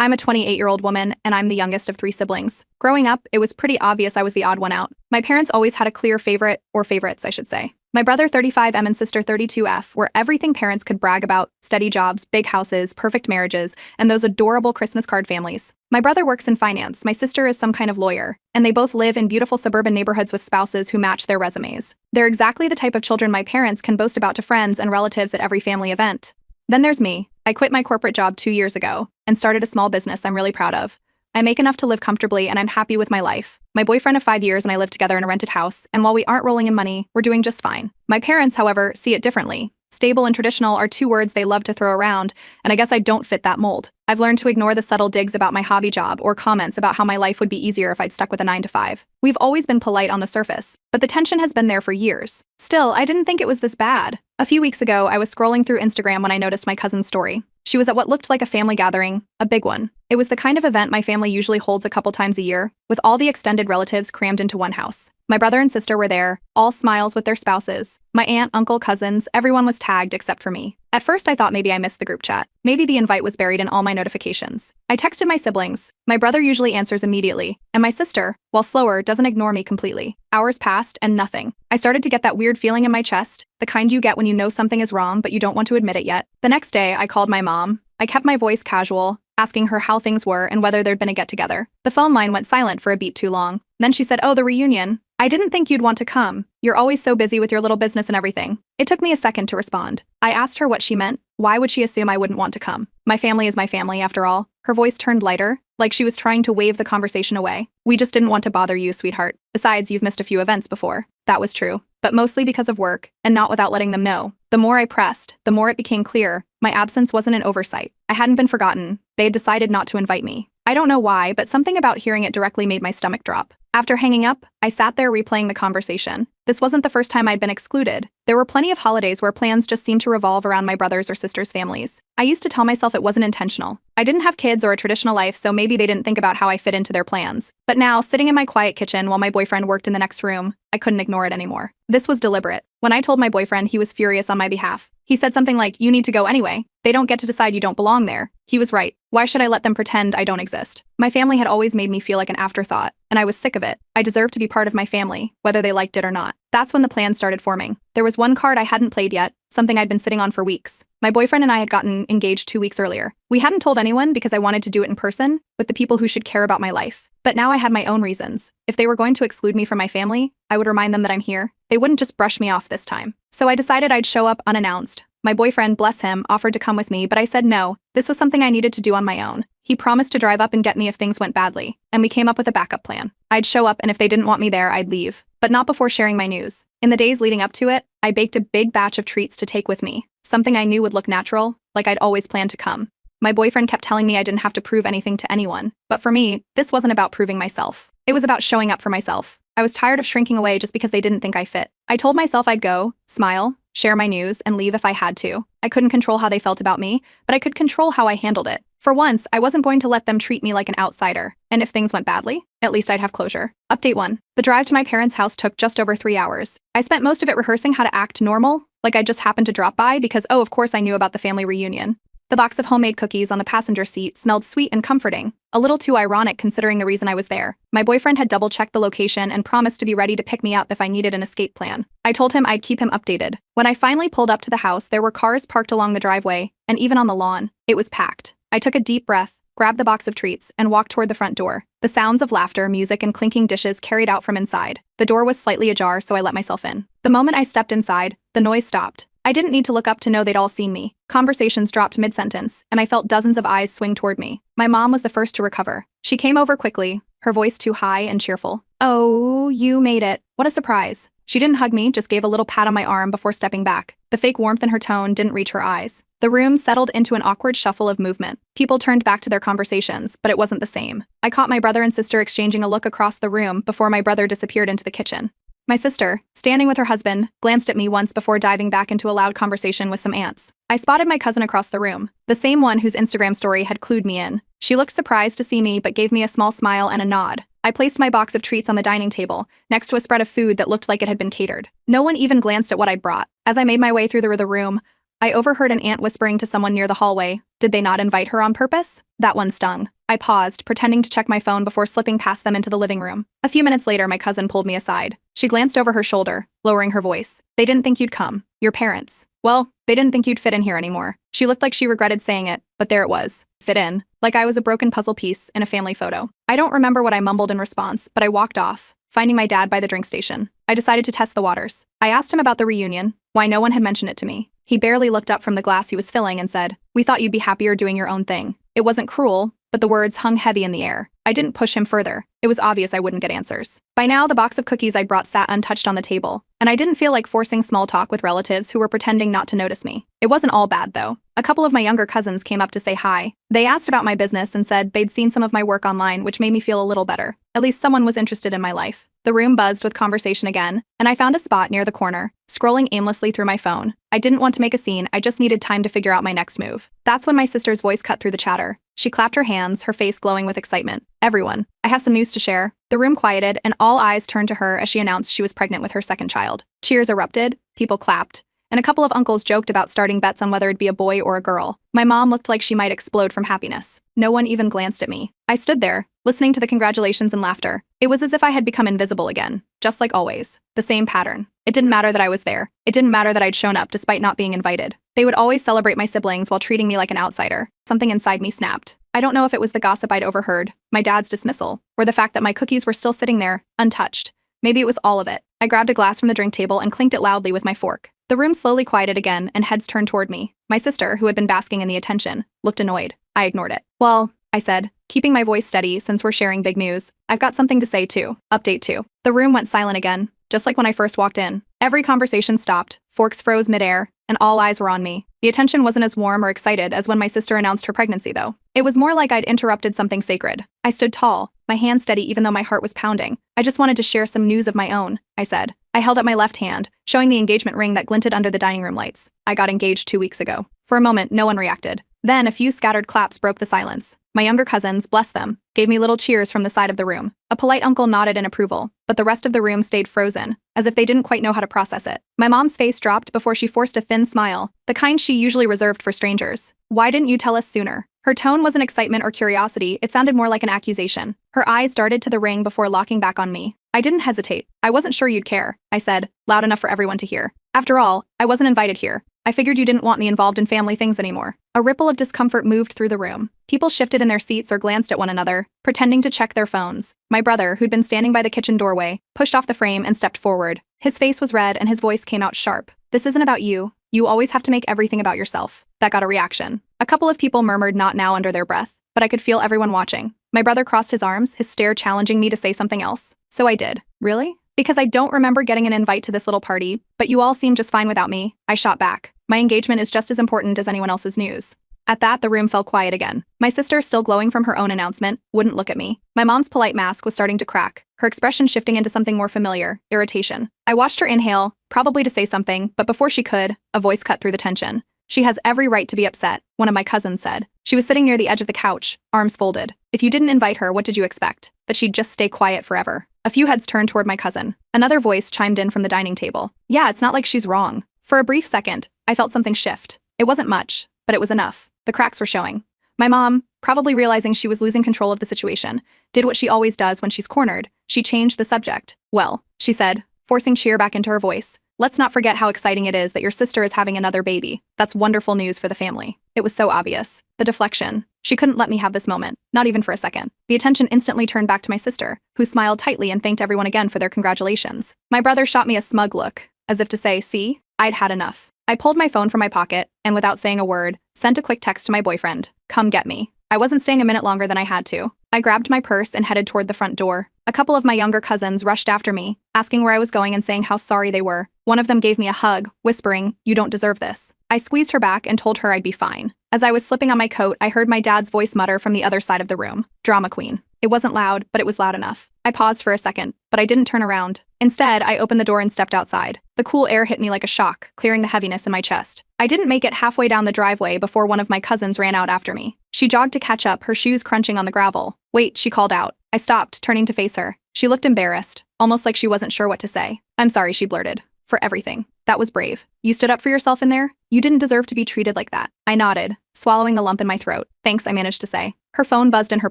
I'm a 28-year-old woman, and I'm the youngest of three siblings. Growing up, it was pretty obvious I was the odd one out. My parents always had a clear favorite, or favorites, I should say. My brother 35M and sister 32F were everything parents could brag about: steady jobs, big houses, perfect marriages, and those adorable Christmas card families. My brother works in finance, my sister is some kind of lawyer, and they both live in beautiful suburban neighborhoods with spouses who match their resumes. They're exactly the type of children my parents can boast about to friends and relatives at every family event. Then there's me. I quit my corporate job 2 years ago and started a small business I'm really proud of. I make enough to live comfortably and I'm happy with my life. My boyfriend of 5 years and I live together in a rented house, and while we aren't rolling in money, we're doing just fine. My parents, however, see it differently. Stable and traditional are two words they love to throw around, and I guess I don't fit that mold. I've learned to ignore the subtle digs about my hobby job or comments about how my life would be easier if I'd stuck with a 9 to 5. We've always been polite on the surface, but the tension has been there for years. Still, I didn't think it was this bad. A few weeks ago, I was scrolling through Instagram when I noticed my cousin's story. She was at what looked like a family gathering, a big one. It was the kind of event my family usually holds a couple times a year, with all the extended relatives crammed into one house. My brother and sister were there, all smiles with their spouses. My aunt, uncle, cousins, everyone was tagged except for me. At first I thought maybe I missed the group chat. Maybe the invite was buried in all my notifications. I texted my siblings. My brother usually answers immediately, and my sister, while slower, doesn't ignore me completely. Hours passed and nothing. I started to get that weird feeling in my chest, the kind you get when you know something is wrong but you don't want to admit it yet. The next day, I called my mom. I kept my voice casual, asking her how things were and whether there'd been a get-together. The phone line went silent for a beat too long. Then she said, "Oh, the reunion. I didn't think you'd want to come. You're always so busy with your little business and everything." It took me a second to respond. I asked her what she meant. Why would she assume I wouldn't want to come? My family is my family, after all. Her voice turned lighter, like she was trying to wave the conversation away. "We just didn't want to bother you, sweetheart. Besides, you've missed a few events before." That was true, but mostly because of work, and not without letting them know. The more I pressed, the more it became clear my absence wasn't an oversight. I hadn't been forgotten. They had decided not to invite me. I don't know why, but something about hearing it directly made my stomach drop. After hanging up, I sat there replaying the conversation. This wasn't the first time I'd been excluded. There were plenty of holidays where plans just seemed to revolve around my brothers' or sisters' families. I used to tell myself it wasn't intentional. I didn't have kids or a traditional life, so maybe they didn't think about how I fit into their plans. But now, sitting in my quiet kitchen while my boyfriend worked in the next room, I couldn't ignore it anymore. This was deliberate. When I told my boyfriend, he was furious on my behalf. He said something like, "You need to go anyway. They don't get to decide you don't belong there." He was right. Why should I let them pretend I don't exist? My family had always made me feel like an afterthought, and I was sick of it. I deserved to be part of my family, whether they liked it or not. That's when the plan started forming. There was one card I hadn't played yet, something I'd been sitting on for weeks. My boyfriend and I had gotten engaged 2 weeks earlier. We hadn't told anyone because I wanted to do it in person, with the people who should care about my life. But now I had my own reasons. If they were going to exclude me from my family, I would remind them that I'm here. They wouldn't just brush me off this time. So I decided I'd show up unannounced. My boyfriend, bless him, offered to come with me, but I said no. This was something I needed to do on my own. He promised to drive up and get me if things went badly, and we came up with a backup plan. I'd show up, and if they didn't want me there, I'd leave. But not before sharing my news. In the days leading up to it, I baked a big batch of treats to take with me, something I knew would look natural, like I'd always planned to come. My boyfriend kept telling me I didn't have to prove anything to anyone, but for me, this wasn't about proving myself. It was about showing up for myself. I was tired of shrinking away just because they didn't think I fit. I told myself I'd go, smile, share my news, and leave if I had to. I couldn't control how they felt about me, but I could control how I handled it. For once, I wasn't going to let them treat me like an outsider. And if things went badly, at least I'd have closure. Update 1. The drive to my parents' house took just over 3 hours. I spent most of it rehearsing how to act normal, like I just happened to drop by because, oh, of course I knew about the family reunion. The box of homemade cookies on the passenger seat smelled sweet and comforting, a little too ironic considering the reason I was there. My boyfriend had double-checked the location and promised to be ready to pick me up if I needed an escape plan. I told him I'd keep him updated. When I finally pulled up to the house, there were cars parked along the driveway, and even on the lawn. It was packed. I took a deep breath, grabbed the box of treats, and walked toward the front door. The sounds of laughter, music, and clinking dishes carried out from inside. The door was slightly ajar, so I let myself in. The moment I stepped inside, the noise stopped. I didn't need to look up to know they'd all seen me. Conversations dropped mid-sentence, and I felt dozens of eyes swing toward me. My mom was the first to recover. She came over quickly, her voice too high and cheerful. "Oh, you made it. What a surprise." She didn't hug me, just gave a little pat on my arm before stepping back. The fake warmth in her tone didn't reach her eyes. The room settled into an awkward shuffle of movement. People turned back to their conversations, but it wasn't the same. I caught my brother and sister exchanging a look across the room before my brother disappeared into the kitchen. My sister, standing with her husband, glanced at me once before diving back into a loud conversation with some aunts. I spotted my cousin across the room, the same one whose Instagram story had clued me in. She looked surprised to see me but gave me a small smile and a nod. I placed my box of treats on the dining table, next to a spread of food that looked like it had been catered. No one even glanced at what I'd brought. As I made my way through the room, I overheard an aunt whispering to someone near the hallway. Did they not invite her on purpose? That one stung. I paused, pretending to check my phone before slipping past them into the living room. A few minutes later, my cousin pulled me aside. She glanced over her shoulder, lowering her voice. They didn't think you'd come. Your parents. Well, they didn't think you'd fit in here anymore. She looked like she regretted saying it, but there it was. Fit in. Like I was a broken puzzle piece in a family photo. I don't remember what I mumbled in response, but I walked off, finding my dad by the drink station. I decided to test the waters. I asked him about the reunion, why no one had mentioned it to me. He barely looked up from the glass he was filling and said, "We thought you'd be happier doing your own thing." It wasn't cruel, but the words hung heavy in the air. I didn't push him further. It was obvious I wouldn't get answers. By now, the box of cookies I'd brought sat untouched on the table, and I didn't feel like forcing small talk with relatives who were pretending not to notice me. It wasn't all bad, though. A couple of my younger cousins came up to say hi. They asked about my business and said they'd seen some of my work online, which made me feel a little better. At least someone was interested in my life. The room buzzed with conversation again, and I found a spot near the corner, scrolling aimlessly through my phone. I didn't want to make a scene, I just needed time to figure out my next move. That's when my sister's voice cut through the chatter. She clapped her hands, her face glowing with excitement. "Everyone, I have some news to share." The room quieted, and all eyes turned to her as she announced she was pregnant with her second child. Cheers erupted, people clapped, and a couple of uncles joked about starting bets on whether it'd be a boy or a girl. My mom looked like she might explode from happiness. No one even glanced at me. I stood there, listening to the congratulations and laughter. It was as if I had become invisible again, just like always. The same pattern. It didn't matter that I was there. It didn't matter that I'd shown up despite not being invited. They would always celebrate my siblings while treating me like an outsider. Something inside me snapped. I don't know if it was the gossip I'd overheard, my dad's dismissal, or the fact that my cookies were still sitting there, untouched. Maybe it was all of it. I grabbed a glass from the drink table and clinked it loudly with my fork. The room slowly quieted again, and heads turned toward me. My sister, who had been basking in the attention, looked annoyed. I ignored it. "Well," I said, keeping my voice steady since we're sharing big news, "I've got something to say too. Update 2. The room went silent again, just like when I first walked in. Every conversation stopped, forks froze midair, and all eyes were on me. The attention wasn't as warm or excited as when my sister announced her pregnancy, though. It was more like I'd interrupted something sacred. I stood tall, my hands steady even though my heart was pounding. "I just wanted to share some news of my own," I said. I held up my left hand, showing the engagement ring that glinted under the dining room lights. "I got engaged 2 weeks ago." For a moment, no one reacted. Then a few scattered claps broke the silence. My younger cousins, bless them, gave me little cheers from the side of the room. A polite uncle nodded in approval, but the rest of the room stayed frozen, as if they didn't quite know how to process it. My mom's face dropped before she forced a thin smile, the kind she usually reserved for strangers. "Why didn't you tell us sooner?" Her tone wasn't excitement or curiosity, it sounded more like an accusation. Her eyes darted to the ring before locking back on me. I didn't hesitate. "I wasn't sure you'd care," I said, loud enough for everyone to hear. "After all, I wasn't invited here. I figured you didn't want me involved in family things anymore." A ripple of discomfort moved through the room. People shifted in their seats or glanced at one another, pretending to check their phones. My brother, who'd been standing by the kitchen doorway, pushed off the frame and stepped forward. His face was red and his voice came out sharp. "This isn't about you. You always have to make everything about yourself." That got a reaction. A couple of people murmured "not now" under their breath, but I could feel everyone watching. My brother crossed his arms, his stare challenging me to say something else. So I did. "Really? Because I don't remember getting an invite to this little party, but you all seem just fine without me," I shot back. "My engagement is just as important as anyone else's news." At that, the room fell quiet again. My sister, still glowing from her own announcement, wouldn't look at me. My mom's polite mask was starting to crack, her expression shifting into something more familiar, irritation. I watched her inhale, probably to say something, but before she could, a voice cut through the tension. "She has every right to be upset," one of my cousins said. She was sitting near the edge of the couch, arms folded. "If you didn't invite her, what did you expect? That she'd just stay quiet forever?" A few heads turned toward my cousin. Another voice chimed in from the dining table. "Yeah, it's not like she's wrong." For a brief second, I felt something shift. It wasn't much, but it was enough. The cracks were showing. My mom, probably realizing she was losing control of the situation, did what she always does when she's cornered. She changed the subject. "Well," she said, forcing cheer back into her voice, "let's not forget how exciting it is that your sister is having another baby. That's wonderful news for the family." It was so obvious. The deflection. She couldn't let me have this moment, not even for a second. The attention instantly turned back to my sister, who smiled tightly and thanked everyone again for their congratulations. My brother shot me a smug look, as if to say, "See? I'd had enough." I pulled my phone from my pocket, and without saying a word, sent a quick text to my boyfriend. "Come get me." I wasn't staying a minute longer than I had to. I grabbed my purse and headed toward the front door. A couple of my younger cousins rushed after me, asking where I was going and saying how sorry they were. One of them gave me a hug, whispering, "You don't deserve this." I squeezed her back and told her I'd be fine. As I was slipping on my coat, I heard my dad's voice mutter from the other side of the room. "Drama queen." It wasn't loud, but it was loud enough. I paused for a second, but I didn't turn around. Instead, I opened the door and stepped outside. The cool air hit me like a shock, clearing the heaviness in my chest. I didn't make it halfway down the driveway before one of my cousins ran out after me. She jogged to catch up, her shoes crunching on the gravel. "Wait," she called out. I stopped, turning to face her. She looked embarrassed, almost like she wasn't sure what to say. "I'm sorry," she blurted. "For everything." That was brave. You stood up for yourself in there? You didn't deserve to be treated like that. I nodded, swallowing the lump in my throat. Thanks, I managed to say. Her phone buzzed in her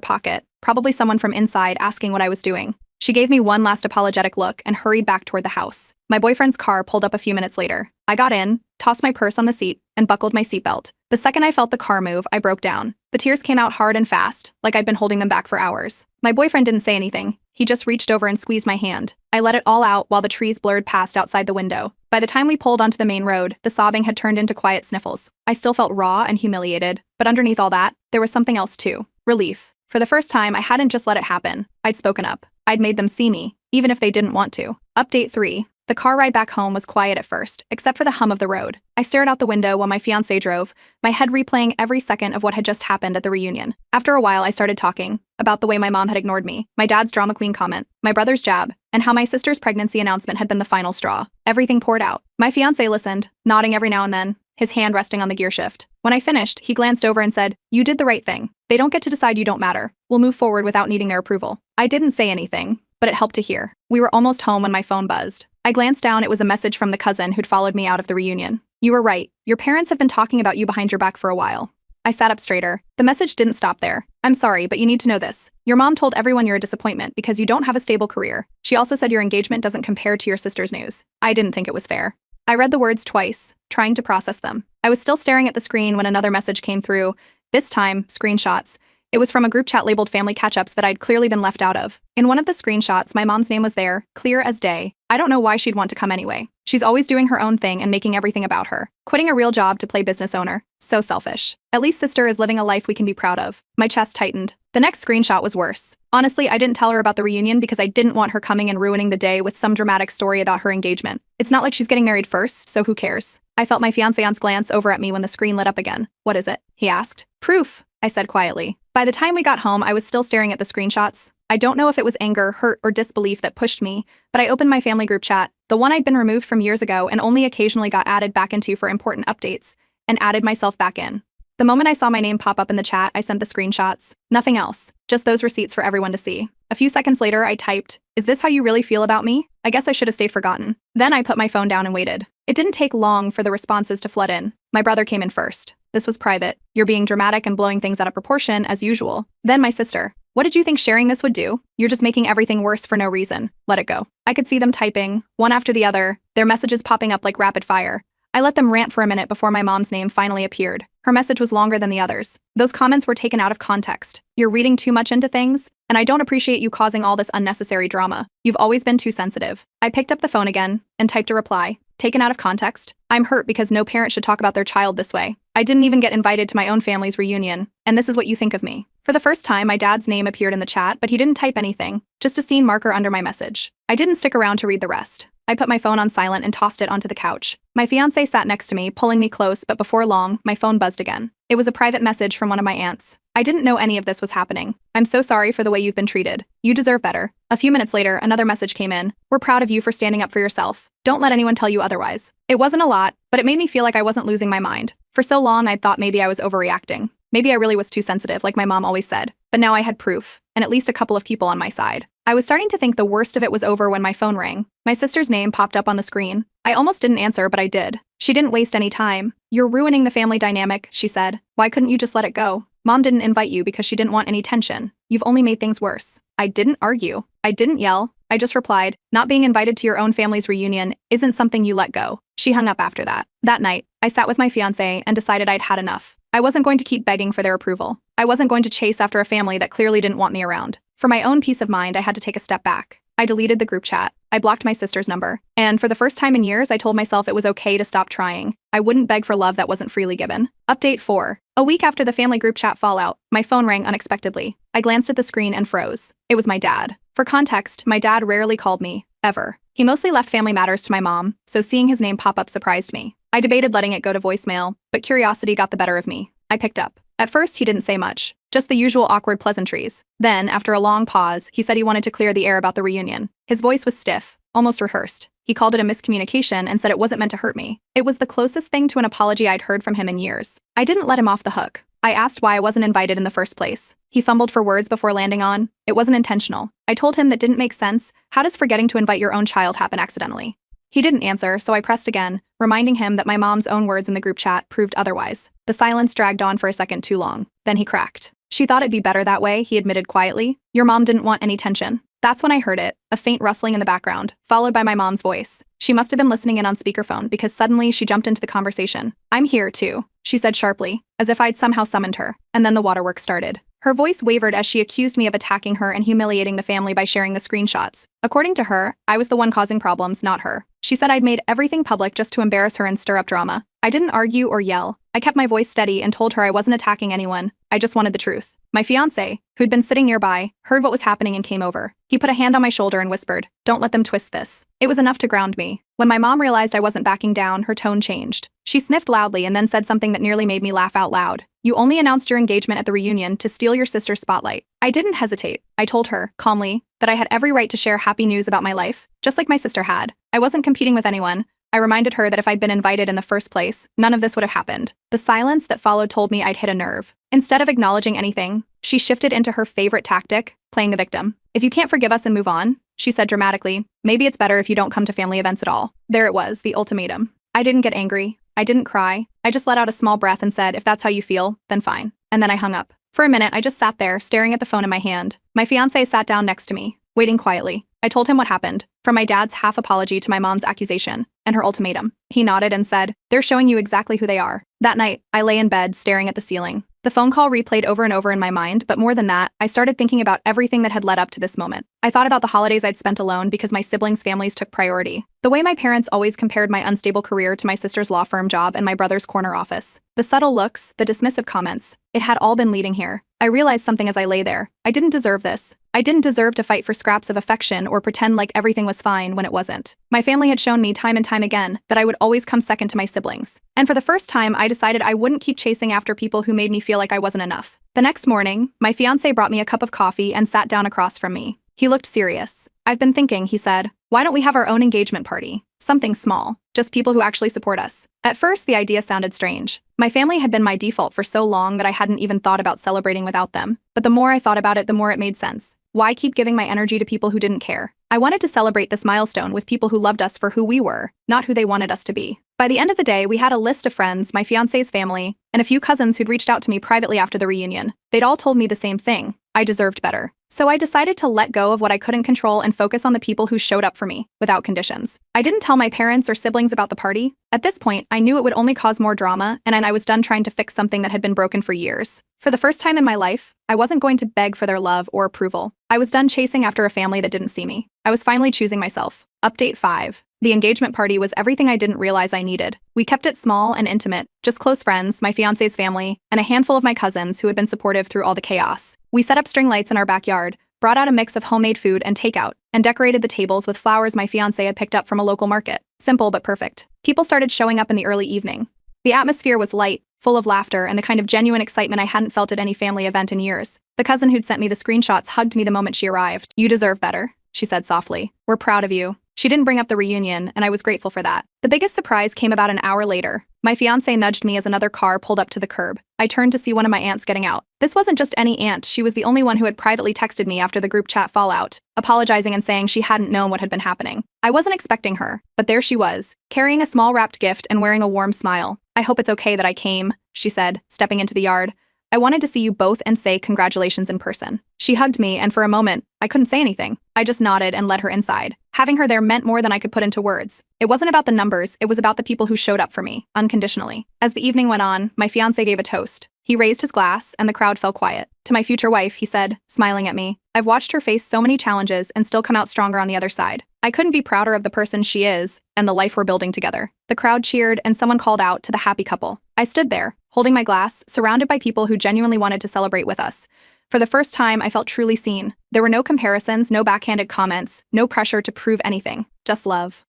pocket, probably someone from inside asking what I was doing. She gave me one last apologetic look and hurried back toward the house. My boyfriend's car pulled up a few minutes later. I got in, tossed my purse on the seat, and buckled my seatbelt. The second I felt the car move, I broke down. The tears came out hard and fast, like I'd been holding them back for hours. My boyfriend didn't say anything. He just reached over and squeezed my hand. I let it all out while the trees blurred past outside the window. By the time we pulled onto the main road, the sobbing had turned into quiet sniffles. I still felt raw and humiliated, but underneath all that, there was something else too. Relief. For the first time, I hadn't just let it happen. I'd spoken up. I'd made them see me, even if they didn't want to. Update 3. The car ride back home was quiet at first, except for the hum of the road. I stared out the window while my fiancé drove, my head replaying every second of what had just happened at the reunion. After a while, I started talking about the way my mom had ignored me, my dad's drama queen comment, my brother's jab, and how my sister's pregnancy announcement had been the final straw. Everything poured out. My fiancé listened, nodding every now and then, his hand resting on the gear shift. When I finished, he glanced over and said, "You did the right thing. They don't get to decide you don't matter. We'll move forward without needing their approval." I didn't say anything, but it helped to hear. We were almost home when my phone buzzed. I glanced down. It was a message from the cousin who'd followed me out of the reunion. "You were right. Your parents have been talking about you behind your back for a while." I sat up straighter. The message didn't stop there. "I'm sorry, but you need to know this. Your mom told everyone you're a disappointment because you don't have a stable career. She also said your engagement doesn't compare to your sister's news." I didn't think it was fair. I read the words twice, trying to process them. I was still staring at the screen when another message came through, this time, screenshots. It was from a group chat labeled family catch-ups that I'd clearly been left out of. In one of the screenshots, my mom's name was there, clear as day. I don't know why she'd want to come anyway. She's always doing her own thing and making everything about her. Quitting a real job to play business owner. So selfish. At least sister is living a life we can be proud of. My chest tightened. The next screenshot was worse. Honestly, I didn't tell her about the reunion because I didn't want her coming and ruining the day with some dramatic story about her engagement. It's not like she's getting married first, so who cares? I felt my fiancé's glance over at me when the screen lit up again. "What is it?" he asked. "Proof," I said quietly. By the time we got home, I was still staring at the screenshots. I don't know if it was anger, hurt, or disbelief that pushed me, but I opened my family group chat, the one I'd been removed from years ago and only occasionally got added back into for important updates, and added myself back in. The moment I saw my name pop up in the chat, I sent the screenshots. Nothing else. Just those receipts for everyone to see. A few seconds later, I typed, "Is this how you really feel about me? I guess I should have stayed forgotten." Then I put my phone down and waited. It didn't take long for the responses to flood in. My brother came in first. "This was private. You're being dramatic and blowing things out of proportion, as usual." Then my sister. "What did you think sharing this would do? You're just making everything worse for no reason. Let it go." I could see them typing, one after the other, their messages popping up like rapid fire. I let them rant for a minute before my mom's name finally appeared. Her message was longer than the others. Those comments were taken out of context. "You're reading too much into things, and I don't appreciate you causing all this unnecessary drama. You've always been too sensitive." I picked up the phone again and typed a reply. "Taken out of context? I'm hurt because no parent should talk about their child this way. I didn't even get invited to my own family's reunion, and this is what you think of me." For the first time, my dad's name appeared in the chat, but he didn't type anything, just a scene marker under my message. I didn't stick around to read the rest. I put my phone on silent and tossed it onto the couch. My fiancé sat next to me, pulling me close, but before long, my phone buzzed again. It was a private message from one of my aunts. "I didn't know any of this was happening. I'm so sorry for the way you've been treated. You deserve better." A few minutes later, another message came in. "We're proud of you for standing up for yourself. Don't let anyone tell you otherwise." It wasn't a lot, but it made me feel like I wasn't losing my mind. For so long, I'd thought maybe I was overreacting. Maybe I really was too sensitive, like my mom always said. But now I had proof, and at least a couple of people on my side. I was starting to think the worst of it was over when my phone rang. My sister's name popped up on the screen. I almost didn't answer, but I did. She didn't waste any time. "You're ruining the family dynamic," she said. "Why couldn't you just let it go? Mom didn't invite you because she didn't want any tension. You've only made things worse." I didn't argue. I didn't yell. I just replied, "Not being invited to your own family's reunion isn't something you let go." She hung up after that. That night, I sat with my fiancé and decided I'd had enough. I wasn't going to keep begging for their approval. I wasn't going to chase after a family that clearly didn't want me around. For my own peace of mind, I had to take a step back. I deleted the group chat. I blocked my sister's number. And for the first time in years, I told myself it was okay to stop trying. I wouldn't beg for love that wasn't freely given. Update 4. A week after the family group chat fallout, my phone rang unexpectedly. I glanced at the screen and froze. It was my dad. For context, my dad rarely called me, ever. He mostly left family matters to my mom, so seeing his name pop up surprised me. I debated letting it go to voicemail, but curiosity got the better of me. I picked up. At first, he didn't say much, just the usual awkward pleasantries. Then, after a long pause, he said he wanted to clear the air about the reunion. His voice was stiff, almost rehearsed. He called it a miscommunication and said it wasn't meant to hurt me. It was the closest thing to an apology I'd heard from him in years. I didn't let him off the hook. I asked why I wasn't invited in the first place. He fumbled for words before landing on, "It wasn't intentional." I told him that didn't make sense. How does forgetting to invite your own child happen accidentally? He didn't answer, so I pressed again, reminding him that my mom's own words in the group chat proved otherwise. The silence dragged on for a second too long. Then he cracked. She thought it'd be better that way, he admitted quietly. Your mom didn't want any tension. That's when I heard it, a faint rustling in the background, followed by my mom's voice. She must have been listening in on speakerphone because suddenly she jumped into the conversation. I'm here too, she said sharply, as if I'd somehow summoned her, and then the waterworks started. Her voice wavered as she accused me of attacking her and humiliating the family by sharing the screenshots. According to her, I was the one causing problems, not her. She said I'd made everything public just to embarrass her and stir up drama. I didn't argue or yell. I kept my voice steady and told her I wasn't attacking anyone. I just wanted the truth. My fiancé, who'd been sitting nearby, heard what was happening and came over. He put a hand on my shoulder and whispered, "Don't let them twist this." It was enough to ground me. When my mom realized I wasn't backing down, her tone changed. She sniffed loudly and then said something that nearly made me laugh out loud. You only announced your engagement at the reunion to steal your sister's spotlight. I didn't hesitate. I told her, calmly, that I had every right to share happy news about my life, just like my sister had. I wasn't competing with anyone. I reminded her that if I'd been invited in the first place, none of this would have happened. The silence that followed told me I'd hit a nerve. Instead of acknowledging anything, she shifted into her favorite tactic, playing the victim. If you can't forgive us and move on, she said dramatically, maybe it's better if you don't come to family events at all. There it was, the ultimatum. I didn't get angry. I didn't cry. I just let out a small breath and said, if that's how you feel, then fine. And then I hung up. For a minute, I just sat there, staring at the phone in my hand. My fiancé sat down next to me, waiting quietly. I told him what happened, from my dad's half apology to my mom's accusation, and her ultimatum. He nodded and said, they're showing you exactly who they are. That night, I lay in bed, staring at the ceiling. The phone call replayed over and over in my mind, but more than that, I started thinking about everything that had led up to this moment. I thought about the holidays I'd spent alone because my siblings' families took priority. The way my parents always compared my unstable career to my sister's law firm job and my brother's corner office. The subtle looks, the dismissive comments. It had all been leading here. I realized something as I lay there. I didn't deserve this. I didn't deserve to fight for scraps of affection or pretend like everything was fine when it wasn't. My family had shown me time and time again that I would always come second to my siblings. And for the first time, I decided I wouldn't keep chasing after people who made me feel like I wasn't enough. The next morning, my fiancé brought me a cup of coffee and sat down across from me. He looked serious. I've been thinking, he said, why don't we have our own engagement party? Something small, just people who actually support us. At first, the idea sounded strange. My family had been my default for so long that I hadn't even thought about celebrating without them. But the more I thought about it, the more it made sense. Why keep giving my energy to people who didn't care? I wanted to celebrate this milestone with people who loved us for who we were, not who they wanted us to be. By the end of the day, we had a list of friends, my fiancé's family, and a few cousins who'd reached out to me privately after the reunion. They'd all told me the same thing. I deserved better. So I decided to let go of what I couldn't control and focus on the people who showed up for me, without conditions. I didn't tell my parents or siblings about the party. At this point, I knew it would only cause more drama, and I was done trying to fix something that had been broken for years. For the first time in my life, I wasn't going to beg for their love or approval. I was done chasing after a family that didn't see me. I was finally choosing myself. Update 5. The engagement party was everything I didn't realize I needed. We kept it small and intimate, just close friends, my fiancé's family, and a handful of my cousins who had been supportive through all the chaos. We set up string lights in our backyard, brought out a mix of homemade food and takeout, and decorated the tables with flowers my fiancé had picked up from a local market. Simple but perfect. People started showing up in the early evening. The atmosphere was light, full of laughter, and the kind of genuine excitement I hadn't felt at any family event in years. The cousin who'd sent me the screenshots hugged me the moment she arrived. You deserve better, she said softly. We're proud of you. She didn't bring up the reunion, and I was grateful for that. The biggest surprise came about an hour later. My fiancé nudged me as another car pulled up to the curb. I turned to see one of my aunts getting out. This wasn't just any aunt, she was the only one who had privately texted me after the group chat fallout, apologizing and saying she hadn't known what had been happening. I wasn't expecting her, but there she was, carrying a small wrapped gift and wearing a warm smile. I hope it's okay that I came, she said, stepping into the yard. I wanted to see you both and say congratulations in person. She hugged me, and for a moment, I couldn't say anything. I just nodded and led her inside. Having her there meant more than I could put into words. It wasn't about the numbers, it was about the people who showed up for me, unconditionally. As the evening went on, my fiancé gave a toast. He raised his glass, and the crowd fell quiet. To my future wife, he said, smiling at me, I've watched her face so many challenges and still come out stronger on the other side. I couldn't be prouder of the person she is and the life we're building together. The crowd cheered, and someone called out to the happy couple. I stood there, holding my glass, surrounded by people who genuinely wanted to celebrate with us. For the first time, I felt truly seen. There were no comparisons, no backhanded comments, no pressure to prove anything. Just love.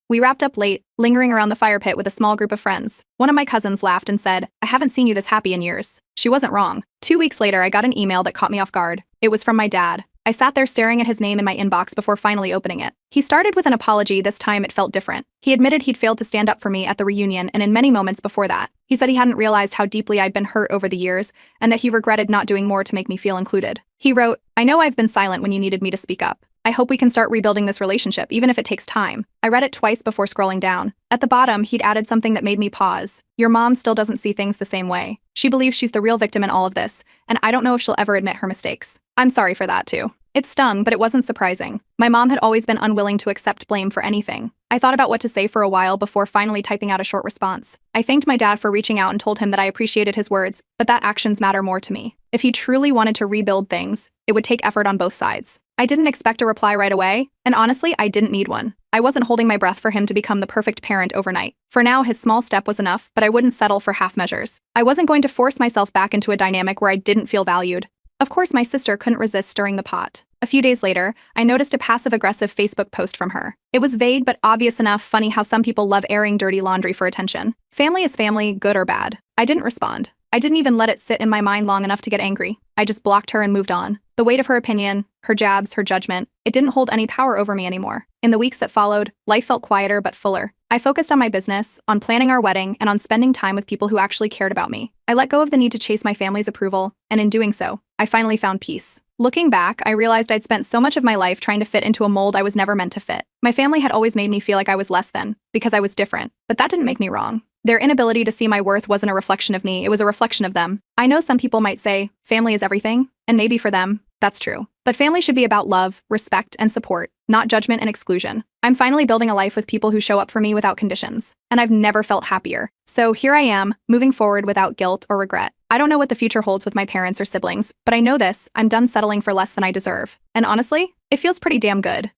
We wrapped up late, lingering around the fire pit with a small group of friends. One of my cousins laughed and said, I haven't seen you this happy in years. She wasn't wrong. 2 weeks later, I got an email that caught me off guard. It was from my dad. I sat there staring at his name in my inbox before finally opening it. He started with an apology. This time it felt different. He admitted he'd failed to stand up for me at the reunion and in many moments before that. He said he hadn't realized how deeply I'd been hurt over the years and that he regretted not doing more to make me feel included. He wrote, I know I've been silent when you needed me to speak up. I hope we can start rebuilding this relationship, even if it takes time. I read it twice before scrolling down. At the bottom, he'd added something that made me pause. Your mom still doesn't see things the same way. She believes she's the real victim in all of this, and I don't know if she'll ever admit her mistakes. I'm sorry for that too. It stung, but it wasn't surprising. My mom had always been unwilling to accept blame for anything. I thought about what to say for a while before finally typing out a short response. I thanked my dad for reaching out and told him that I appreciated his words, but that actions matter more to me. If he truly wanted to rebuild things, it would take effort on both sides. I didn't expect a reply right away, and honestly, I didn't need one. I wasn't holding my breath for him to become the perfect parent overnight. For now, his small step was enough, but I wouldn't settle for half measures. I wasn't going to force myself back into a dynamic where I didn't feel valued. Of course, my sister couldn't resist stirring the pot. A few days later, I noticed a passive-aggressive Facebook post from her. It was vague but obvious enough. Funny how some people love airing dirty laundry for attention. Family is family, good or bad. I didn't respond. I didn't even let it sit in my mind long enough to get angry. I just blocked her and moved on. The weight of her opinion, her jabs, her judgment, it didn't hold any power over me anymore. In the weeks that followed, life felt quieter but fuller. I focused on my business, on planning our wedding, and on spending time with people who actually cared about me. I let go of the need to chase my family's approval, and in doing so, I finally found peace. Looking back, I realized I'd spent so much of my life trying to fit into a mold I was never meant to fit. My family had always made me feel like I was less than, because I was different, but that didn't make me wrong. Their inability to see my worth wasn't a reflection of me, it was a reflection of them. I know some people might say, family is everything, and maybe for them, that's true. But family should be about love, respect, and support, not judgment and exclusion. I'm finally building a life with people who show up for me without conditions, and I've never felt happier. So here I am, moving forward without guilt or regret. I don't know what the future holds with my parents or siblings, but I know this, I'm done settling for less than I deserve. And honestly, it feels pretty damn good.